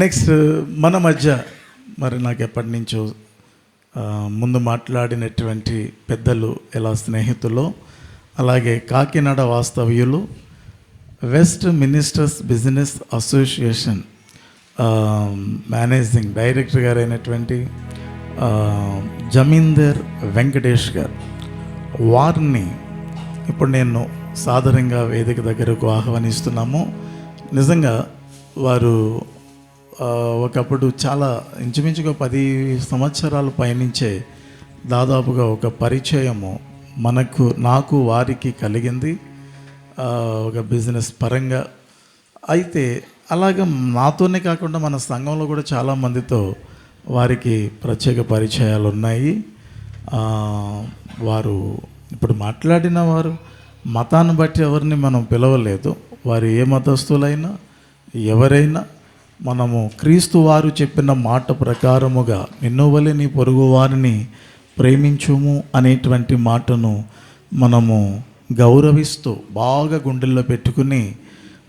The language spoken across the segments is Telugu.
నెక్స్ట్ మన మధ్య మరి నాకు ఎప్పటి నుంచో ముందు మాట్లాడినటువంటి పెద్దలు ఎలా స్నేహితులు, అలాగే కాకినాడ వాస్తవ్యులు, west ministers business association managing director గారు అయినటువంటి జమీందర్ వెంకటేష్ గారు, వారిని ఇప్పుడు నేను సాధారణంగా వేదిక దగ్గరకు ఆహ్వానిస్తున్నాము. నిజంగా వారు ఒకప్పుడు చాలా ఇంచుమించుగా 10 సంవత్సరాల పైనుంచే దాదాపుగా ఒక పరిచయము నాకు వారికి కలిగింది, ఒక బిజినెస్ పరంగా. అయితే అలాగే నాతోనే కాకుండా మన సంఘంలో కూడా చాలామందితో వారికి ప్రత్యేక పరిచయాలు ఉన్నాయి. వారు ఇప్పుడు మాట్లాడిన వారు మతాన్ని బట్టి ఎవరిని మనం పిలవలేదు. వారు ఏ మతస్థులైనా ఎవరైనా మనము క్రీస్తు వారు చెప్పిన మాట ప్రకారముగా నిన్నువలె నీ పొరుగు వారిని ప్రేమించుము అనేటువంటి మాటను మనము గౌరవిస్తూ బాగా గుండెల్లో పెట్టుకుని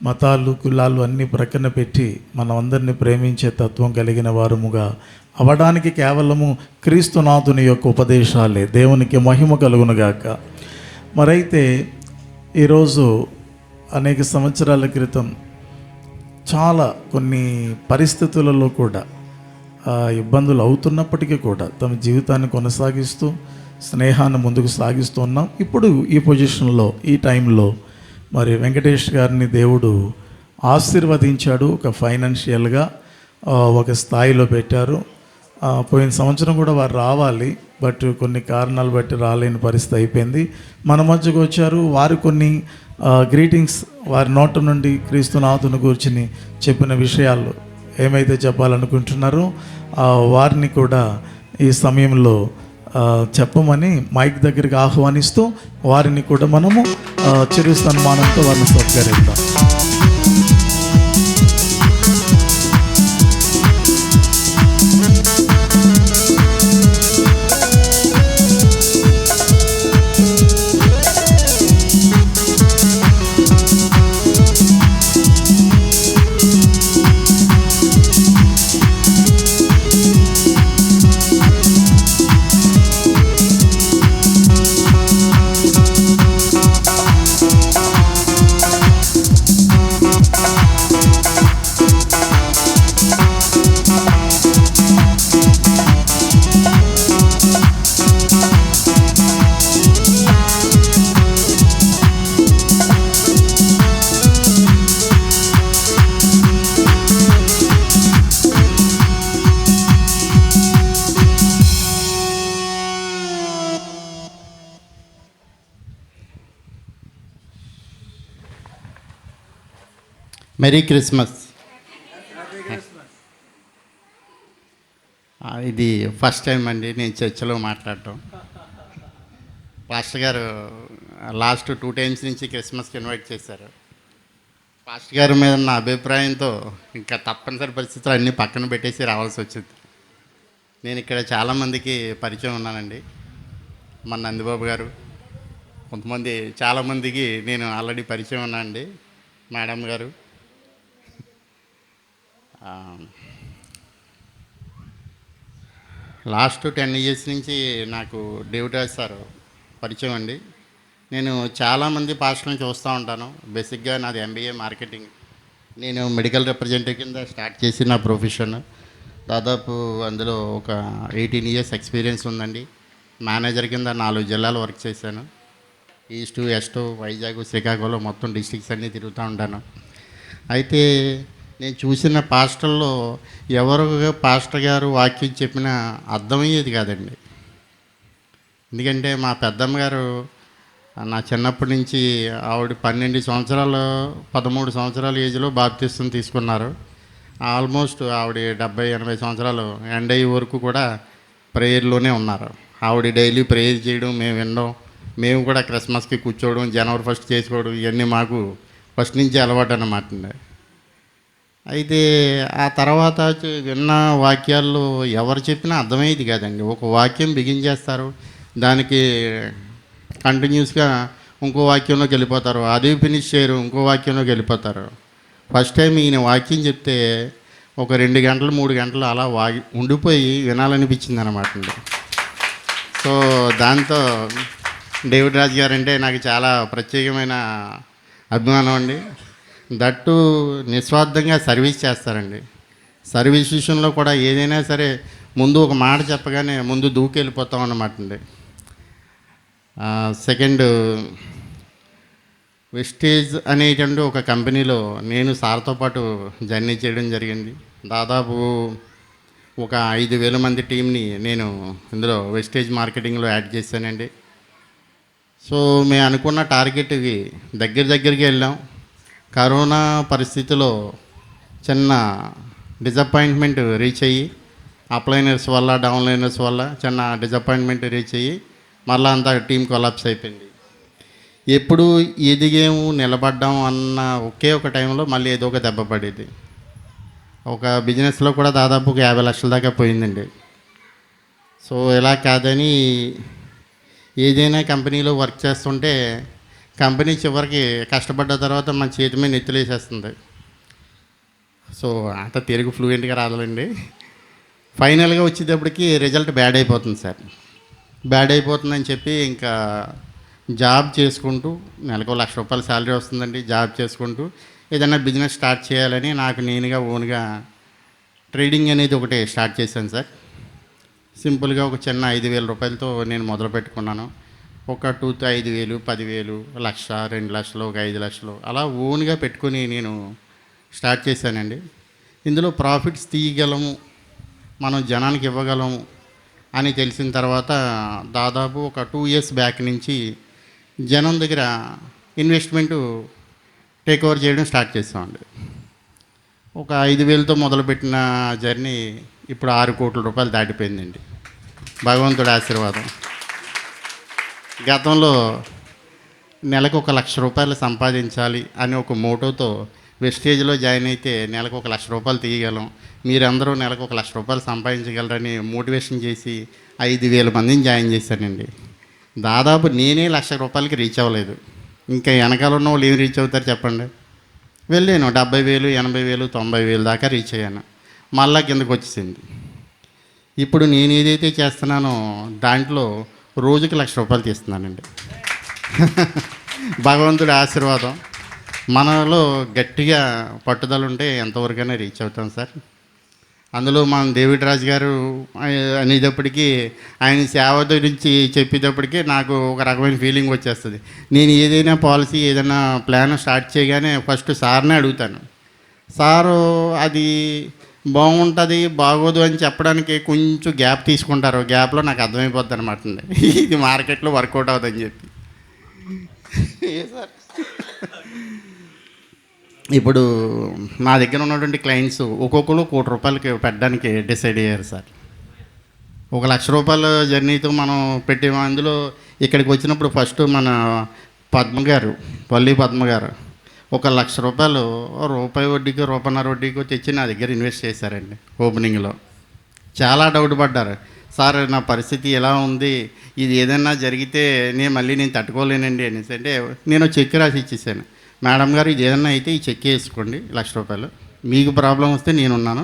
మతాలు కులాలు అన్నీ ప్రక్కన పెట్టి మనమందరినీ ప్రేమించే తత్వం కలిగిన వారముగా అవడానికి కేవలము క్రీస్తునాథుని యొక్క ఉపదేశాలే. దేవునికి మహిమ కలుగునుగాక. మరైతే ఈరోజు అనేక సంవత్సరాల క్రితం చాలా కొన్ని పరిస్థితులలో కూడా ఇబ్బందులు అవుతున్నప్పటికీ కూడా తమ జీవితాన్ని కొనసాగిస్తూ స్నేహాన్ని ముందుకు సాగిస్తూ ఉన్నాం. ఇప్పుడు ఈ పొజిషన్లో ఈ టైంలో మరి వెంకటేష్ గారిని దేవుడు ఆశీర్వదించాడు. ఒక ఫైనాన్షియల్గా ఒక స్థాయిలో పెట్టారు. పోయిన సంవత్సరం కూడా వారు రావాలి, బట్ కొన్ని కారణాలు బట్టి రాలేని పరిస్థితి అయిపోయింది. మన మధ్యకు వచ్చారు. వారు కొన్ని గ్రీటింగ్స్ వారి నోట నుండి క్రీస్తునాథుని గురించి చెప్పిన విషయాలు ఏమైతే చెప్పాలనుకుంటున్నారో వారిని కూడా ఈ సమయంలో చెప్పమని మైక్ దగ్గరికి ఆహ్వానిస్తూ వారిని కూడా మనము చిరు సన్మానంతో వారిని సత్కరిద్దాం. Merry Christmas. ఇది ఫస్ట్ టైం అండి నేను చర్చిలో మాట్లాడటం. పాస్టర్ గారు లాస్ట్ 2 టైమ్స్ నుంచి క్రిస్మస్కి ఇన్వైట్ చేశారు. పాస్టర్ గారి మీద నా అభిప్రాయంతో ఇంకా తప్పనిసరి పరిస్థితులు అన్నీ పక్కన పెట్టేసి రావాల్సి వచ్చింది. నేను ఇక్కడ చాలామందికి పరిచయం ఉన్నానండి. మన నందిబాబు గారు, కొంతమంది చాలామందికి నేను ఆల్రెడీ పరిచయం ఉన్నానండి. మేడం గారు, లాస్ట్ 10 ఇయర్స్ నుంచి నాకు డేవిడ్ రాజ్ సార్ పరిచయం అండి. నేను చాలామంది పాస్టర్లను చూస్తూ ఉంటాను. బేసిక్గా నాది MBA మార్కెటింగ్. నేను మెడికల్ రిప్రజెంటేటివ్ కింద స్టార్ట్ చేసి నా ప్రొఫెషన్ దాదాపు అందులో ఒక 18 ఇయర్స్ ఎక్స్పీరియన్స్ ఉందండి. మేనేజర్ కింద 4 జిల్లాలు వర్క్ చేశాను. ఈస్ట్, వెస్ట్, వైజాగ్, శ్రీకాకుళం మొత్తం డిస్ట్రిక్ట్స్ అన్నీ తిరుగుతూ ఉంటాను. అయితే నేను చూసిన పాస్టర్లో ఎవరు పాస్టర్ గారు వాక్యం చెప్పినా అర్థమయ్యేది కాదండి. ఎందుకంటే మా పెద్దమ్మ గారు నా చిన్నప్పటి నుంచి ఆవిడ 12 సంవత్సరాలు 13 సంవత్సరాల ఏజ్లో బాప్తిస్తం తీసుకున్నారు. ఆల్మోస్ట్ ఆవిడ 70-80 సంవత్సరాలు ఎండ్ అయ్యే వరకు కూడా ప్రేయర్లోనే ఉన్నారు. ఆవిడ డైలీ ప్రేయర్ చేయడం మేము వినడం, మేము కూడా క్రిస్మస్కి కూర్చోవడం, జనవరి 1 చేసుకోవడం, ఇవన్నీ మాకు ఫస్ట్ నుంచి అలవాటు అన్నమాట. అయితే ఆ తర్వాత విన్న వాక్యాల్లో ఎవరు చెప్పినా అర్థమయ్యేది కాదండి. ఒక వాక్యం బిగిన్ చేస్తారు, దానికి కంటిన్యూస్గా ఇంకో వాక్యంలోకి వెళ్ళిపోతారు, అది ఫినిష్ చేయరు, ఇంకో వాక్యంలోకి వెళ్ళిపోతారు. ఫస్ట్ టైం ఈయన వాక్యం చెప్తే ఒక 2 గంటలు 3 గంటలు అలా ఉండిపోయి వినాలనిపించింది అనమాట అండి. సో దాంతో డేవిడ్ రాజు గారు అంటే నాకు చాలా ప్రత్యేకమైన అభిమానం అండి. దట్టు నిస్వార్థంగా సర్వీస్ చేస్తారండి. సర్వీస్ విషయంలో కూడా ఏదైనా సరే ముందు ఒక మాట చెప్పగానే ముందు దూకి వెళ్ళిపోతాం అన్నమాట అండి. సెకండ్, వెస్టేజ్ అనేటువంటి ఒక కంపెనీలో నేను సార్తో పాటు జర్నీ చేయడం జరిగింది. దాదాపు ఒక 5,000 మంది టీంని నేను ఇందులో వెస్టేజ్ మార్కెటింగ్లో యాడ్ చేశానండి. సో మేము అనుకున్న టార్గెట్కి దగ్గరికి వెళ్ళాం. కరోనా పరిస్థితిలో చిన్న డిసప్పాయింట్మెంట్ రీచ్ అయ్యి, అప్లైనర్స్ వల్ల డౌన్లైనర్స్ వల్ల చిన్న డిసప్పాయింట్మెంట్ రీచ్ అయ్యి మళ్ళీ అంతా టీం కొలాప్స్ అయిపోయింది. ఎప్పుడు ఎదిగేము నిలబడ్డాం అన్న ఒకే ఒక టైంలో మళ్ళీ ఏదో ఒక దెబ్బ పడేది. ఒక బిజినెస్లో కూడా దాదాపు 50 లక్షల దాకా పోయిందండి. సో ఇలా కాదని ఏదైనా కంపెనీలో వర్క్ చేస్తుంటే కంపెనీ చివరికి కష్టపడ్డ తర్వాత మన చేతి మీద నెత్తులేసేస్తుంది. సో అంత తెలుగు ఫ్లూయెంట్గా రాదండి. ఫైనల్గా వచ్చేటప్పటికి రిజల్ట్ బ్యాడ్ అయిపోతుంది సార్. బ్యాడ్ అయిపోతుందని చెప్పి ఇంకా జాబ్ చేసుకుంటూ నెలకు ₹1,00,000 శాలరీ వస్తుందండి. జాబ్ చేసుకుంటూ ఏదైనా బిజినెస్ స్టార్ట్ చేయాలని నాకు నేనుగా ఓన్గా ట్రేడింగ్ అనేది ఒకటి స్టార్ట్ చేశాను సార్. సింపుల్గా ఒక చిన్న ₹5,000తో నేను మొదలు పెట్టుకున్నాను. ఒక 5,000, 10,000, 1,00,000, 2,00,000, ఒక 5,00,000 అలా ఓన్గా పెట్టుకుని నేను స్టార్ట్ చేశానండి. ఇందులో ప్రాఫిట్స్ తీయగలము, మనం జనానికి ఇవ్వగలము అని తెలిసిన తర్వాత దాదాపు ఒక 2 ఇయర్స్ బ్యాక్ నుంచి జనం దగ్గర ఇన్వెస్ట్మెంటు టేక్ ఓవర్ చేయడం స్టార్ట్ చేస్తామండి. ఒక 5,000తో మొదలుపెట్టిన జర్నీ ఇప్పుడు 6 కోట్ల రూపాయలు దాటిపోయిందండి. భగవంతుడి ఆశీర్వాదం. గతంలో నెలకు ₹1,00,000 సంపాదించాలి అని ఒక మోటోతో వెస్టేజ్లో జాయిన్ అయితే నెలకు ₹1,00,000 తీయగలం, మీరందరూ నెలకు ₹1,00,000 సంపాదించగలరని మోటివేషన్ చేసి 5,000 మందిని జాయిన్ చేశానండి. దాదాపు నేనే ₹1,00,000కి రీచ్ అవ్వలేదు. ఇంకా వెనకాల ఉన్న వాళ్ళు ఏం రీచ్ అవుతారు చెప్పండి. వెళ్ళాను 70,000, 80,000, 90,000 దాకా రీచ్ అయ్యాను. మళ్ళా కిందకు వచ్చేసింది. ఇప్పుడు నేను ఏదైతే చేస్తున్నానో దాంట్లో రోజుకి ₹1,00,000 తీస్తున్నానండి. భగవంతుడి ఆశీర్వాదం. మనలో గట్టిగా పట్టుదల ఉంటే ఎంతవరకైనా రీచ్ అవుతాం సార్. అందులో మన డేవిడ్ రాజు గారు అనేటప్పటికీ ఆయన సేవ గురించి చెప్పేటప్పటికీ నాకు ఒక రకమైన ఫీలింగ్ వచ్చేస్తుంది. నేను ఏదైనా పాలసీ ఏదైనా ప్లాన్ స్టార్ట్ చేయగానే ఫస్ట్ సార్నే అడుగుతాను. సారు అది బాగుంటుంది బాగోదు అని చెప్పడానికి కొంచెం గ్యాప్ తీసుకుంటారు. గ్యాప్లో నాకు అర్థమైపోద్ది అనమాట అండి, ఇది మార్కెట్లో వర్కౌట్ అవుతుందని చెప్పి. సార్ ఇప్పుడు నా దగ్గర ఉన్నటువంటి క్లయింట్స్ ఒక్కొక్కరు ₹1,00,000 పెట్టడానికి డిసైడ్ అయ్యారు సార్. ₹1,00,000 జర్నీతో మనం పెట్టాము. అందులో ఇక్కడికి వచ్చినప్పుడు ఫస్ట్ మన పల్లి పద్మ గారు ₹1,00,000 రూపాయి వడ్డీకో ₹1.5 వడ్డీకో తెచ్చి నా దగ్గర ఇన్వెస్ట్ చేశారండి. ఓపెనింగ్లో చాలా డౌట్ పడ్డారు. సార్ నా పరిస్థితి ఎలా ఉంది, ఇది ఏదైనా జరిగితే నేను తట్టుకోలేనండి అనేసి. అంటే నేను చెక్ రాసి ఇచ్చేసాను. మేడం గారు ఇది ఏదన్నా అయితే ఈ చెక్ వేసుకోండి ₹1,00,000, మీకు ప్రాబ్లం వస్తే నేనున్నాను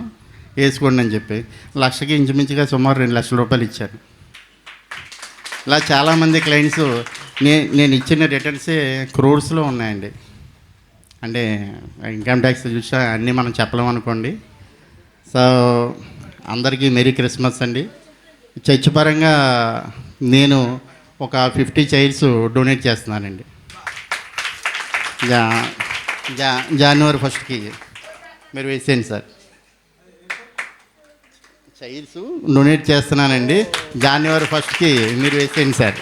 వేసుకోండి అని చెప్పి 1,00,000కి ఇంచుమించుగా సుమారు ₹2,00,000 ఇచ్చాను. ఇలా చాలామంది క్లయింట్స్ నేను ఇచ్చిన రిటర్న్సే క్రోర్స్లో ఉన్నాయండి. అంటే ఇన్కమ్ ట్యాక్స్ చూసా అన్నీ మనం చెప్పలేము అనుకోండి. సో అందరికీ మెరీ క్రిస్మస్ అండి. చర్చ్ పరంగా నేను ఒక 50 చైర్స్ డొనేట్ చేస్తున్నానండి. జనవరి 1కి మీరు వేసేయండి సార్. చైర్స్ డొనేట్ చేస్తున్నానండి. జనవరి 1కి మీరు వేసేయండి సార్.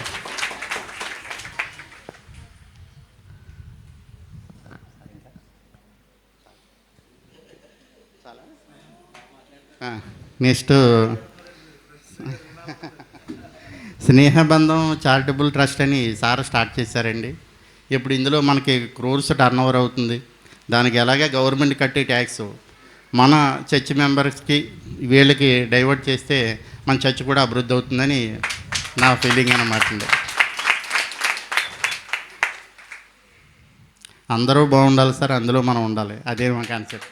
నెక్స్ట్ స్నేహబంధం చారిటబుల్ ట్రస్ట్ అని సార్ స్టార్ట్ చేశారండి. ఇప్పుడు ఇందులో మనకి క్రోర్స్ టర్న్ ఓవర్ అవుతుంది. దానికి ఎలాగే గవర్నమెంట్ కట్టే ట్యాక్స్ మన చర్చ్ మెంబర్స్కి వీళ్ళకి డైవర్ట్ చేస్తే మన చర్చ్ కూడా అభివృద్ధి అవుతుందని నా ఫీలింగ్ అన్నమాట అండి. అందరూ బాగుండాలి సార్, అందులో మనం ఉండాలి, అదే మా కాన్సెప్ట్.